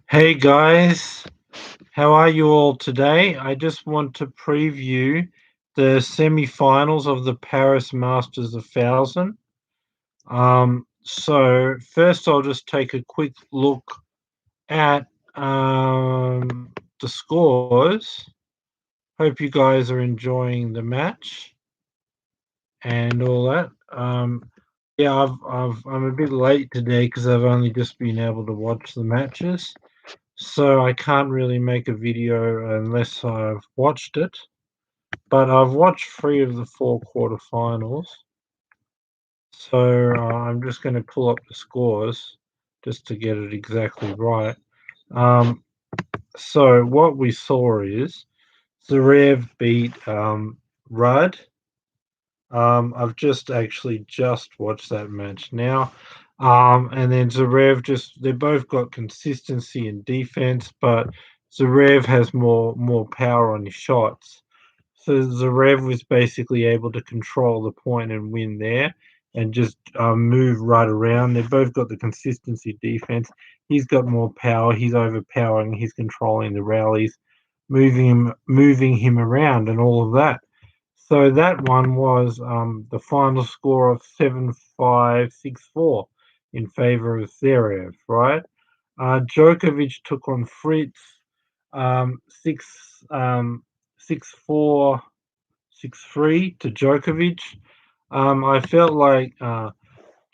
Hey guys, how are you all today? I just want to preview the semi-finals of the Paris Masters 1000. So first I'll just take a quick look at the scores. Hope you guys are enjoying the match and all that. Yeah, I'm a bit late today because I've only just been able to watch the matches. So I can't really make a video unless I've watched it. But I've watched three of the four quarterfinals. So I'm just going to pull up the scores just to get it exactly right. Um, so what we saw is Zverev beat Rudd. I've just watched that match now. And then Zverev they both got consistency in defense, but Zverev has more power on his shots. So Zverev was basically able to control the point and win there and just move right around. They've both got the consistency defense. He's got more power. He's overpowering. He's controlling the rallies, moving him around and all of that. So that one was the final score of 7-5, 6-4 in favor of Zverev, right? Djokovic took on Fritz 6 6-4, 6-3 to Djokovic. I felt like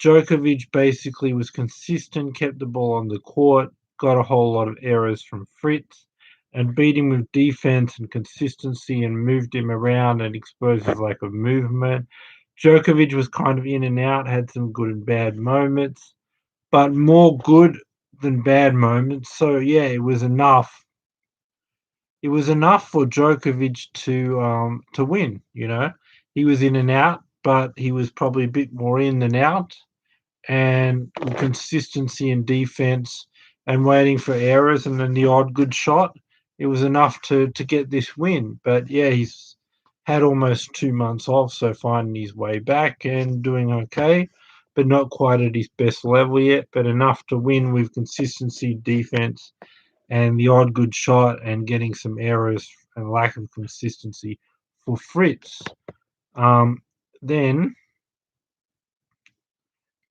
Djokovic basically was consistent, kept the ball on the court, got a whole lot of errors from Fritz, and beat him with defense and consistency and moved him around and exposed his lack of movement. Djokovic was kind of in and out, had some good and bad moments, but more good than bad moments. So yeah, it was enough. It was enough for Djokovic to win. He was in and out, but he was probably a bit more in than out and consistency in defense and waiting for errors and then the odd good shot, it was enough to get this win. But yeah, he's had almost 2 months off, so finding his way back and doing okay, but not quite at his best level yet, but enough to win with consistency, defense, and the odd good shot and getting some errors and lack of consistency for Fritz. Then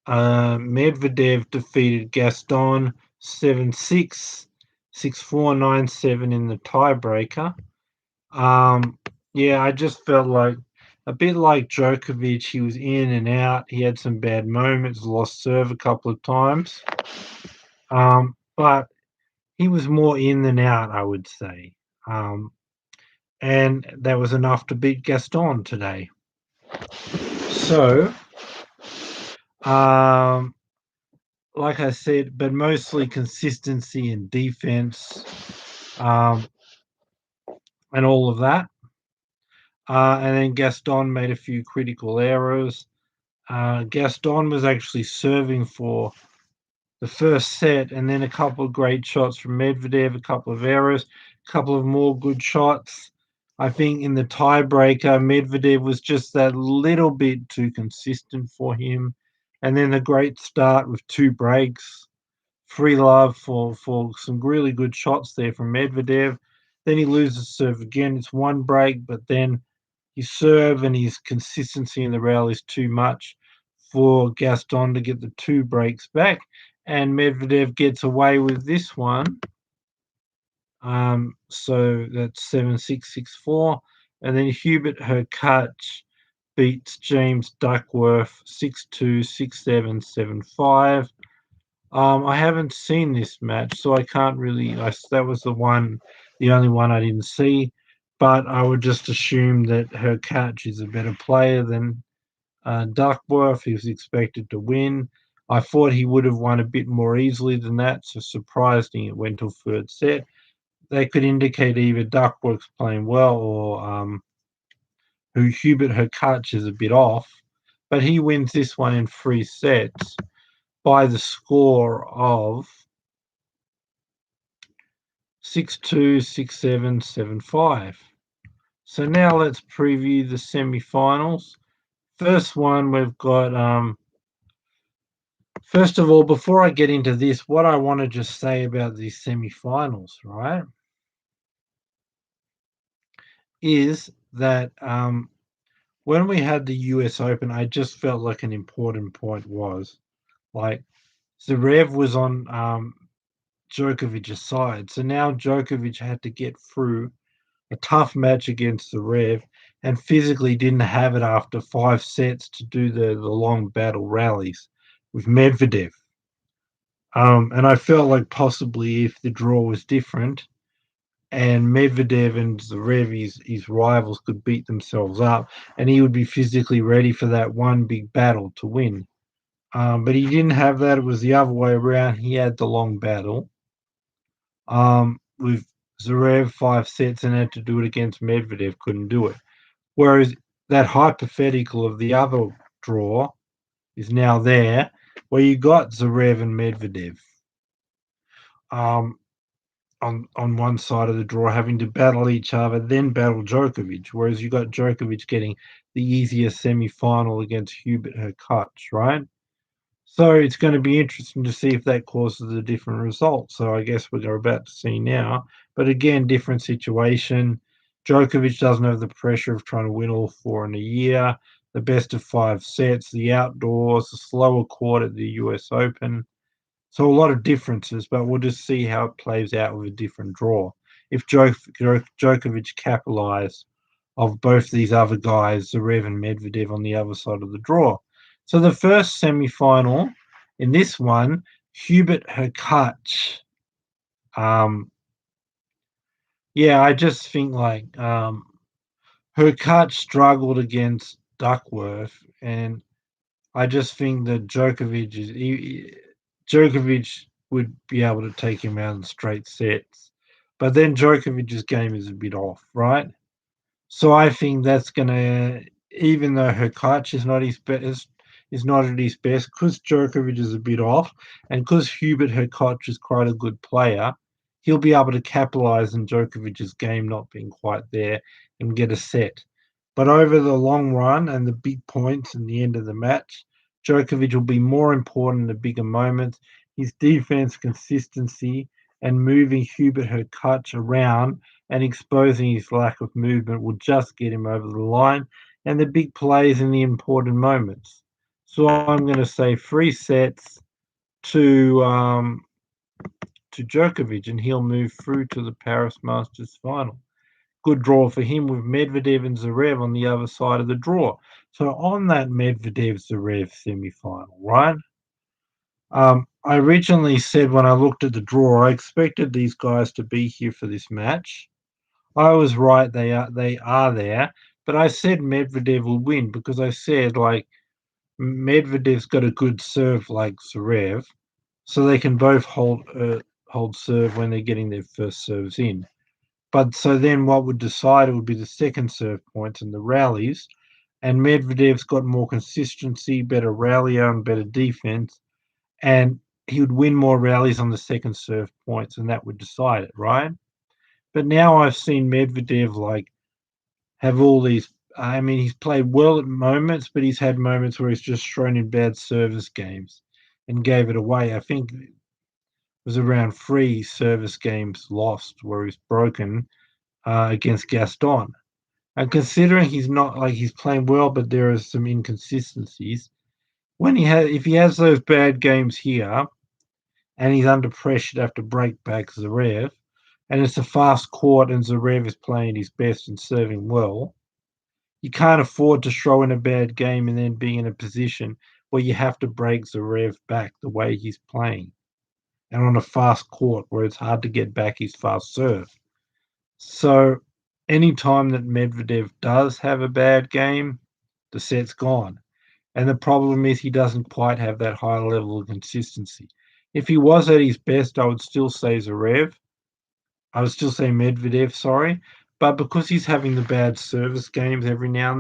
Medvedev defeated Gaston 7-6, 6-4, 9-7 in the tiebreaker. Yeah, I just felt like a bit like Djokovic. He was in and out. He had some bad moments, lost serve a couple of times. But he was more in than out, I would say. And that was enough to beat Gaston today. So, um, like I said, but mostly consistency and defense, um, and all of that. And then Gaston made a few critical errors. Gaston was actually serving for the first set, and then a couple of great shots from Medvedev, a couple of errors, a couple of more good shots. I think in the tiebreaker, Medvedev was just that little bit too consistent for him. And then a great start with two breaks. Free love for some really good shots there from Medvedev. Then he loses serve again. It's one break, but then his serve and his consistency in the rally is too much for Gaston to get the two breaks back. And Medvedev gets away with this one. So that's 7-6, 6-4. And then Hubert Hurkacz beats James Duckworth 6-2, 6-7, 7-5. I haven't seen this match, so I can't really. That was the only one I didn't see. But I would just assume that Hurkacz is a better player than Duckworth. He was expected to win. I thought he would have won a bit more easily than that, so surprising it went to third set. They could indicate either Duckworth's playing well or who Hubert Hurkacz is a bit off. But he wins this one in 3 sets by the score of 6-2, 6-7, 7-5. So now let's preview the semi-finals. First one we've got First of all, before I get into this, what I want to just say about these semifinals, right, is that when we had the US Open, I just felt like an important point was like Zverev was on Djokovic's side. So now Djokovic had to get through a tough match against Zverev and physically didn't have it after 5 sets to do the long battle rallies with Medvedev. And I felt like possibly if the draw was different and Medvedev and Zverev, his rivals, could beat themselves up and he would be physically ready for that one big battle to win. But he didn't have that. It was the other way around. He had the long battle with Zverev 5 sets and had to do it against Medvedev, couldn't do it. Whereas that hypothetical of the other draw is now there, where you got Zverev and Medvedev um, on one side of the draw having to battle each other, then battle Djokovic, whereas you got Djokovic getting the easier semi-final against Hubert Hurkacz, right? So it's going to be interesting to see if that causes a different result. So I guess we're about to see now. But again, different situation. Djokovic doesn't have the pressure of trying to win all four in a year. The best of 5 sets, the outdoors, the slower court at the US Open. So a lot of differences, but we'll just see how it plays out with a different draw. If Djokovic capitalize of both these other guys, Zverev and Medvedev, on the other side of the draw. So the first semi-final in this one, Hubert Hurkacz. Yeah, I just think like Hurkacz struggled against Duckworth, and I just think that Djokovic would be able to take him out in straight sets. But then Djokovic's game is a bit off, right? So I think that's gonna, even though Hurkacz is not his best, is not at his best, because Djokovic is a bit off, and because Hubert Hurkacz is quite a good player, he'll be able to capitalize on Djokovic's game not being quite there and get a set. But over the long run and the big points and the end of the match, Djokovic will be more important in the bigger moments. His defense consistency and moving Hubert Hurkacz around and exposing his lack of movement will just get him over the line and the big plays in the important moments. So I'm going to say 3 sets to to Djokovic, and he'll move through to the Paris Masters final. Good draw for him with Medvedev and Zverev on the other side of the draw. So on that Medvedev Zverev semi-final, right? I originally said when I looked at the draw, I expected these guys to be here for this match. I was right; they are there. But I said Medvedev will win because I said like Medvedev's got a good serve like Zverev, so they can both hold serve when they're getting their first serves in. But so then what would decide it would be the second serve points and the rallies. And Medvedev's got more consistency, better rallier, and better defense. And he would win more rallies on the second serve points, and that would decide it, right? But now I've seen Medvedev like have all these. I mean, he's played well at moments, but he's had moments where he's just thrown in bad service games and gave it away. I think it was around 3 service games lost where he's broken against Gaston. And considering he's not like he's playing well, but there are some inconsistencies. If he has those bad games here, and he's under pressure to have to break back Zverev, and it's a fast court, and Zverev is playing his best and serving well. You can't afford to throw in a bad game and then be in a position where you have to break Zverev back the way he's playing, and on a fast court where it's hard to get back his fast serve. So any time that Medvedev does have a bad game, the set's gone. And the problem is he doesn't quite have that high level of consistency. If he was at his best, I would still say Zverev. I would still say Medvedev, sorry. But because he's having the bad service games every now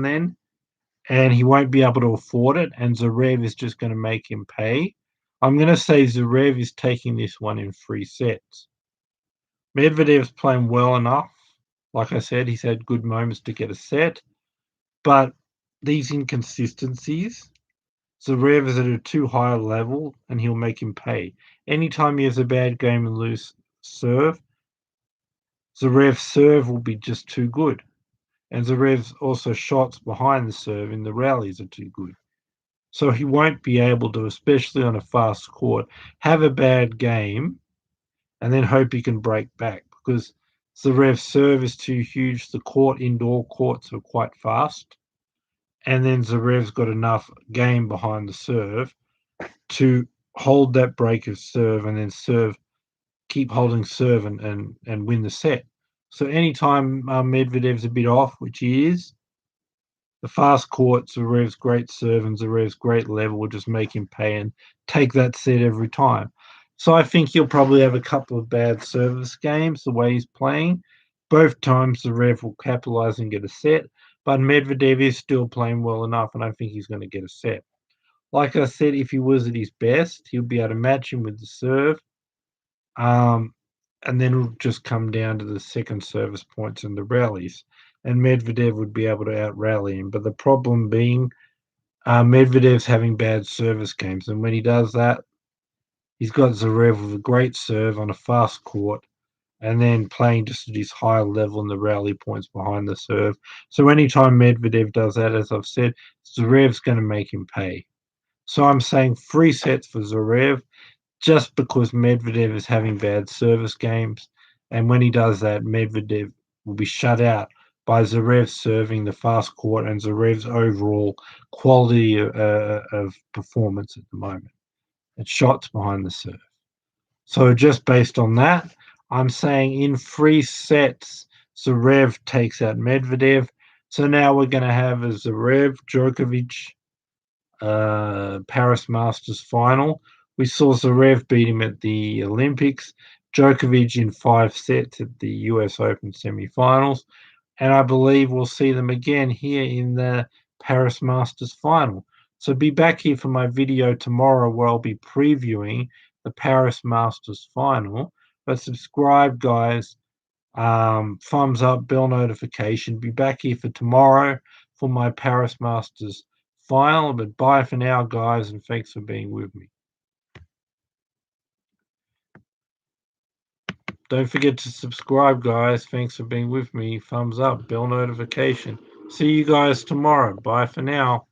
and he won't be able to afford it, and Zverev is just going to make him pay, I'm going to say Zverev is taking this one in 3 sets. Medvedev's playing well enough. Like I said, he's had good moments to get a set. But these inconsistencies, Zverev is at a too high level, and he'll make him pay. Anytime he has a bad game and lose serve, Zverev's serve will be just too good. And Zverev's also shots behind the serve in the rallies are too good. So he won't be able to, especially on a fast court, have a bad game and then hope he can break back, because Zverev's serve is too huge. The indoor courts are quite fast. And then Zverev's got enough game behind the serve to hold that break of serve and then keep holding serve and win the set. So anytime Medvedev's a bit off, which he is, the fast court, Zverev's great serve and Zverev's great level will just make him pay and take that set every time. So I think he'll probably have a couple of bad service games the way he's playing. Both times Zverev will capitalize and get a set, but Medvedev is still playing well enough, and I think he's going to get a set. Like I said, if he was at his best, he'll be able to match him with the serve. And then it'll just come down to the second service points and the rallies. And Medvedev would be able to out-rally him. But the problem being, Medvedev's having bad service games. And when he does that, he's got Zverev with a great serve on a fast court and then playing just at his higher level in the rally points behind the serve. So anytime Medvedev does that, as I've said, Zverev's going to make him pay. So I'm saying 3 sets for Zverev, just because Medvedev is having bad service games. And when he does that, Medvedev will be shut out by Zverev serving the fast court and Zverev's overall quality of performance at the moment. It's shots behind the serve. So just based on that, I'm saying in 3 sets, Zverev takes out Medvedev. So now we're going to have a Zverev Djokovic Paris Masters final. We saw Zverev beat him at the Olympics, Djokovic in 5 sets at the US Open semi-finals, and I believe we'll see them again here in the Paris Masters final. So be back here for my video tomorrow where I'll be previewing the Paris Masters final. But subscribe, guys. Thumbs up, bell notification. Be back here for tomorrow for my Paris Masters final. But bye for now, guys, and thanks for being with me. Don't forget to subscribe, guys. Thanks for being with me. Thumbs up, bell notification. See you guys tomorrow. Bye for now.